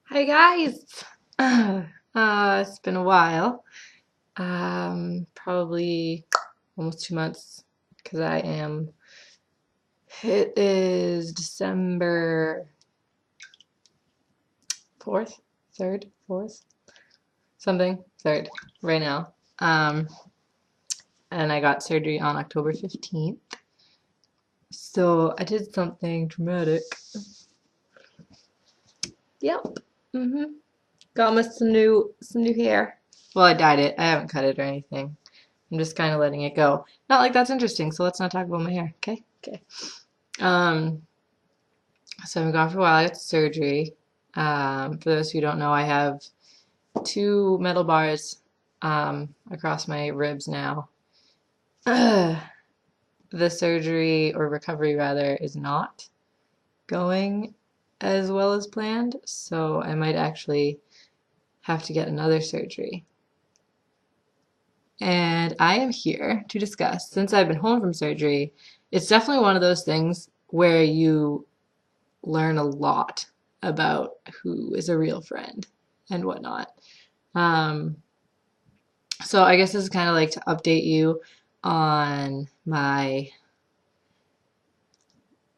Hi guys. It's been a while. Probably almost 2 months because it is December 4th, 3rd, 4th, something, 3rd right now. And I got surgery on October 15th. So I did something traumatic. Yep. Mm-hmm. Got me some new hair. Well, I dyed it. I haven't cut it or anything. I'm just kind of letting it go. Not like that's interesting, so let's not talk about my hair, okay? Okay. Um, so I've been gone for a while. I got surgery. For those who don't know, I have two metal bars across my ribs now. The surgery, or recovery rather, is not going as well as planned, so I might actually have to get another surgery. And I am here to discuss, since I've been home from surgery, it's definitely one of those things where you learn a lot about who is a real friend and whatnot. Um, so I guess this is kind of like to update you on my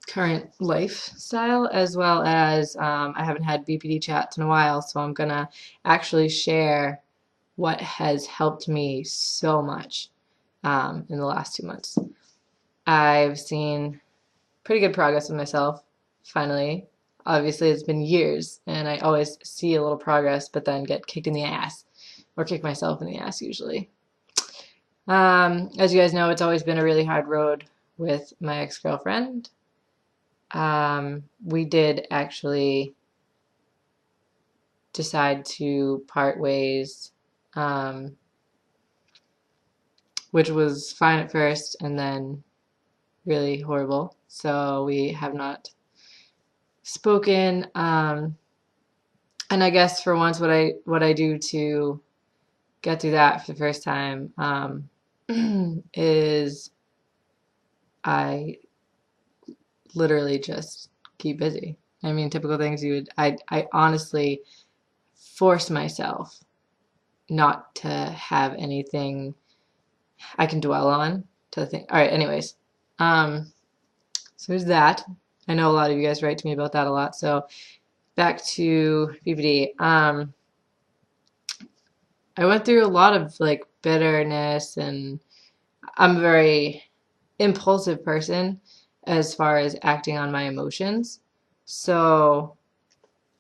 current lifestyle, as well as I haven't had BPD chats in a while, so I'm gonna actually share what has helped me so much in the last 2 months. I've seen pretty good progress with myself, finally. Obviously, it's been years, and I always see a little progress, but then get kicked in the ass, or kick myself in the ass usually. As you guys know, it's always been a really hard road with my ex-girlfriend. We did actually decide to part ways, which was fine at first, and then really horrible. So we have not spoken. And I guess for once, what I do to get through that for the first time is I literally just keep busy. I mean, typical things you would. I honestly force myself not to have anything I can dwell on to think. All right, anyways. So there's that. I know a lot of you guys write to me about that a lot. So back to BPD. I went through a lot of like bitterness, and I'm a very impulsive person as far as acting on my emotions. So,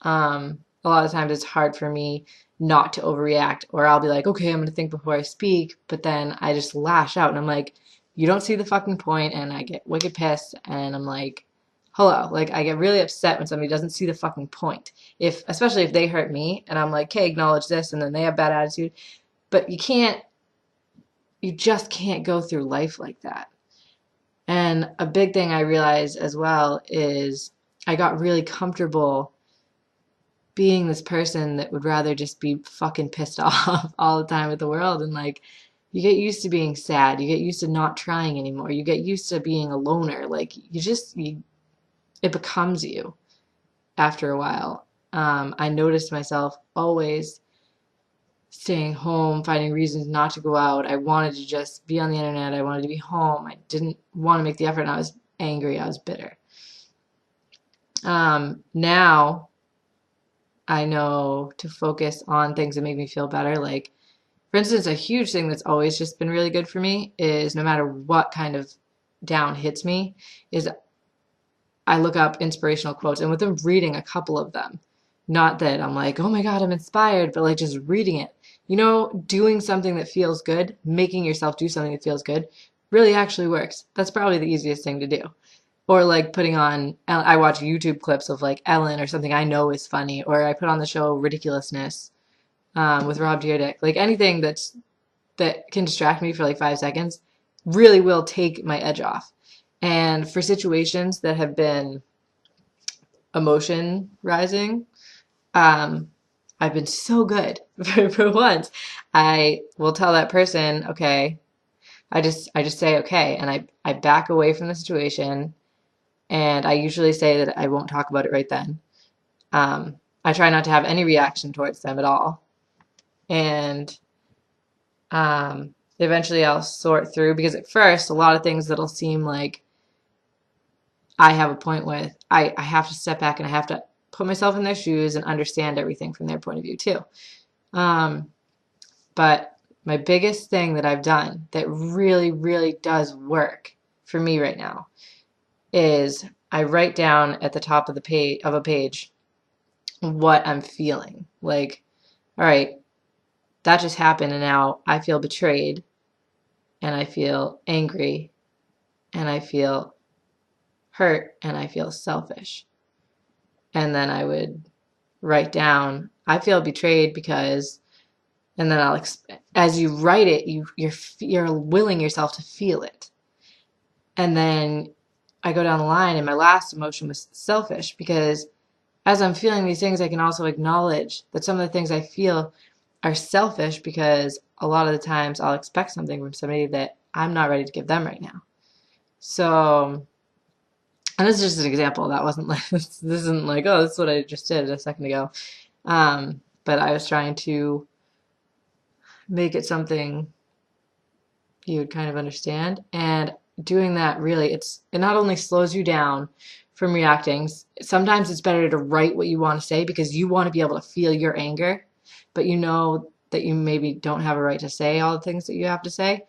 a lot of times it's hard for me not to overreact, or I'll be like, okay, I'm gonna think before I speak, but then I just lash out and I'm like, you don't see the fucking point, and I get wicked pissed, and I'm like, hello, like I get really upset when somebody doesn't see the fucking point. Especially if they hurt me, and I'm like, okay, acknowledge this, and then they have bad attitude, but you just can't go through life like that. And a big thing I realized as well is I got really comfortable being this person that would rather just be fucking pissed off all the time with the world. And like, you get used to being sad. You get used to not trying anymore. You get used to being a loner. Like, it becomes you after a while. I noticed myself always staying home, finding reasons not to go out. I wanted to just be on the internet. I wanted to be home. I didn't want to make the effort, and I was angry. I was bitter. Now I know to focus on things that make me feel better. Like, for instance, a huge thing that's always just been really good for me is no matter what kind of down hits me, is I look up inspirational quotes, and within reading a couple of them, not that I'm like, oh my God, I'm inspired, but like just reading it. Doing something that feels good, making yourself do something that feels good, really actually works. That's probably the easiest thing to do. Or like putting on, I watch YouTube clips of like Ellen or something I know is funny, or I put on the show Ridiculousness with Rob Dyrdek. Like anything that can distract me for like 5 seconds really will take my edge off. And for situations that have been emotion rising, um, I've been so good for once. I will tell that person, okay, I just say okay, and I back away from the situation, and I usually say that I won't talk about it right then. I try not to have any reaction towards them at all. And eventually I'll sort through, because at first a lot of things that'll seem like I have a point with, I have to step back and I have to put myself in their shoes and understand everything from their point of view too. But my biggest thing that I've done that really, really does work for me right now is I write down at the top of a page what I'm feeling. Like, all right, that just happened and now I feel betrayed and I feel angry and I feel hurt and I feel selfish. And then I would write down, I feel betrayed because, and then as you write it, you're willing yourself to feel it. And then I go down the line, and my last emotion was selfish, because as I'm feeling these things, I can also acknowledge that some of the things I feel are selfish, because a lot of the times I'll expect something from somebody that I'm not ready to give them right now. So, and this is just an example. That wasn't like, this isn't like, oh, this is what I just did a second ago. But I was trying to make it something you would kind of understand. And doing that, really, it not only slows you down from reacting. Sometimes it's better to write what you want to say, because you want to be able to feel your anger, but you know that you maybe don't have a right to say all the things that you have to say.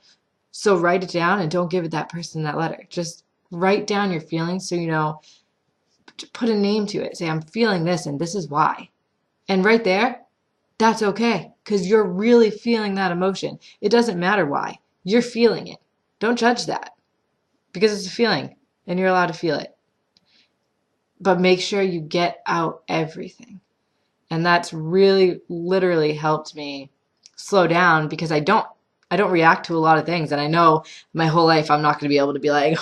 So write it down and don't give it that person that letter. Just write down your feelings so you know, put a name to it. Say, I'm feeling this and this is why. And right there, that's okay, because you're really feeling that emotion. It doesn't matter why. You're feeling it. Don't judge that, because it's a feeling and you're allowed to feel it. But make sure you get out everything. And that's really literally helped me slow down, because I don't react to a lot of things. And I know my whole life I'm not going to be able to be like,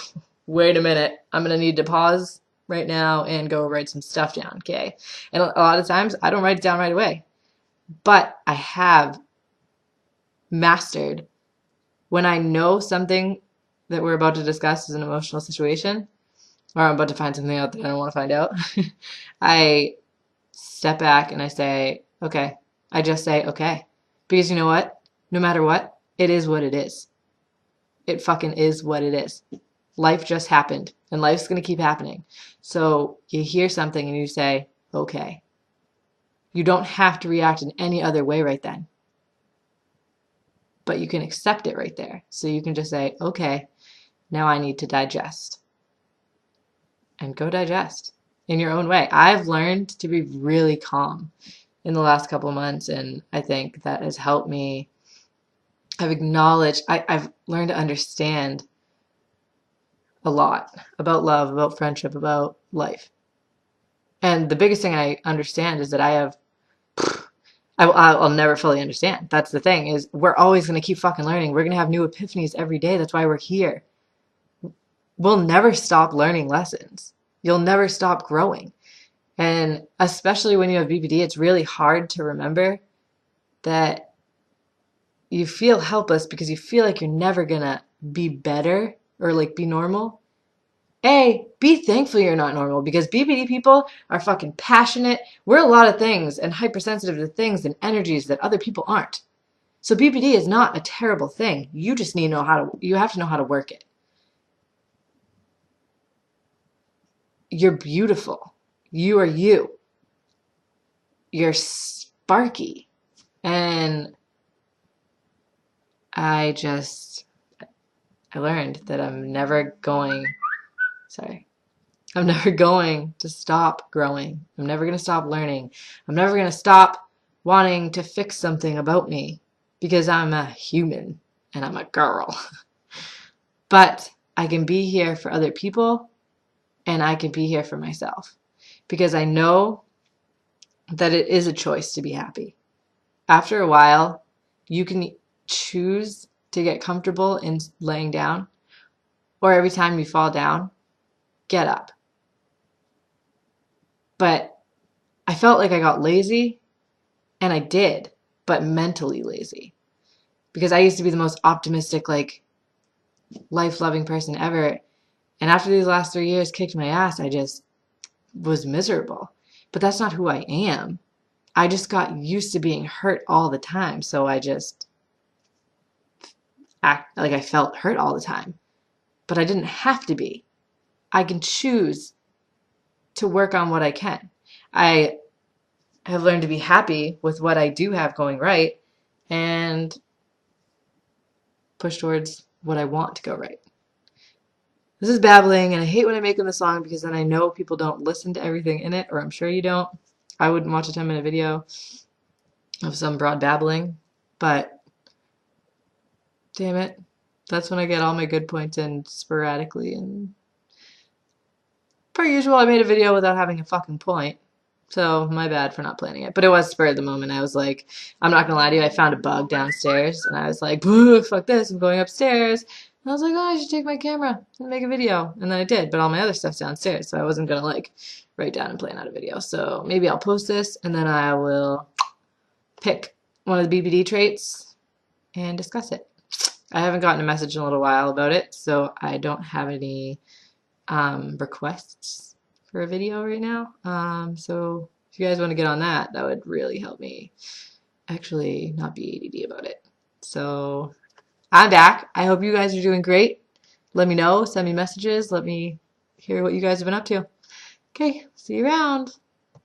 wait a minute, I'm going to need to pause right now and go write some stuff down, okay? And a lot of times I don't write it down right away. But I have mastered, when I know something that we're about to discuss is an emotional situation, or I'm about to find something out that I don't want to find out, I step back and I say, okay. I just say, okay. Because you know what? No matter what, it is what it is. It fucking is what it is. Life just happened, and life's going to keep happening. So you hear something and you say, okay. You don't have to react in any other way right then. But you can accept it right there. So you can just say, okay, now I need to digest. And go digest in your own way. I've learned to be really calm in the last couple of months, and I think that has helped me. I've learned to understand a lot about love, about friendship, about life. And the biggest thing I understand is that I'll never fully understand. That's the thing, is we're always going to keep fucking learning. We're going to have new epiphanies every day. That's why we're here. We'll never stop learning lessons. You'll never stop growing. And especially when you have BPD, it's really hard to remember that you feel helpless, because you feel like you're never going to be better or like be normal. Be thankful you're not normal, because BPD people are fucking passionate. We're a lot of things and hypersensitive to things and energies that other people aren't. So BPD is not a terrible thing. You just need to know you have to know how to work it. You're beautiful. You are you. You're sparky. And I learned that I'm never going to stop growing. I'm never going to stop learning. I'm never going to stop wanting to fix something about me, because I'm a human and I'm a girl. But I can be here for other people, and I can be here for myself, because I know that it is a choice to be happy. After a while, you can choose to get comfortable in laying down, or every time you fall down, get up. But I felt like I got lazy, and I did, but mentally lazy, because I used to be the most optimistic, like, life-loving person ever. And after these last 3 years kicked my ass, I just was miserable, but that's not who I am. I just got used to being hurt all the time, so I just act like I felt hurt all the time. But I didn't have to be. I can choose to work on what I can. I have learned to be happy with what I do have going right and push towards what I want to go right. This is babbling, and I hate when I make them the song because then I know people don't listen to everything in it, or I'm sure you don't. I wouldn't watch a 10-minute video of some broad babbling, but damn it, that's when I get all my good points in sporadically. And per usual, I made a video without having a fucking point. So my bad for not planning it. But it was spur of the moment. I was like, I'm not gonna lie to you, I found a bug downstairs and I was like, fuck this, I'm going upstairs. And I was like, oh, I should take my camera and make a video. And then I did, but all my other stuff's downstairs, so I wasn't gonna like write down and plan out a video. So maybe I'll post this and then I will pick one of the BPD traits and discuss it. I haven't gotten a message in a little while about it, so I don't have any requests for a video right now. So if you guys want to get on that, that would really help me actually not be ADD about it. So I'm back. I hope you guys are doing great. Let me know, send me messages, let me hear what you guys have been up to. Okay, see you around.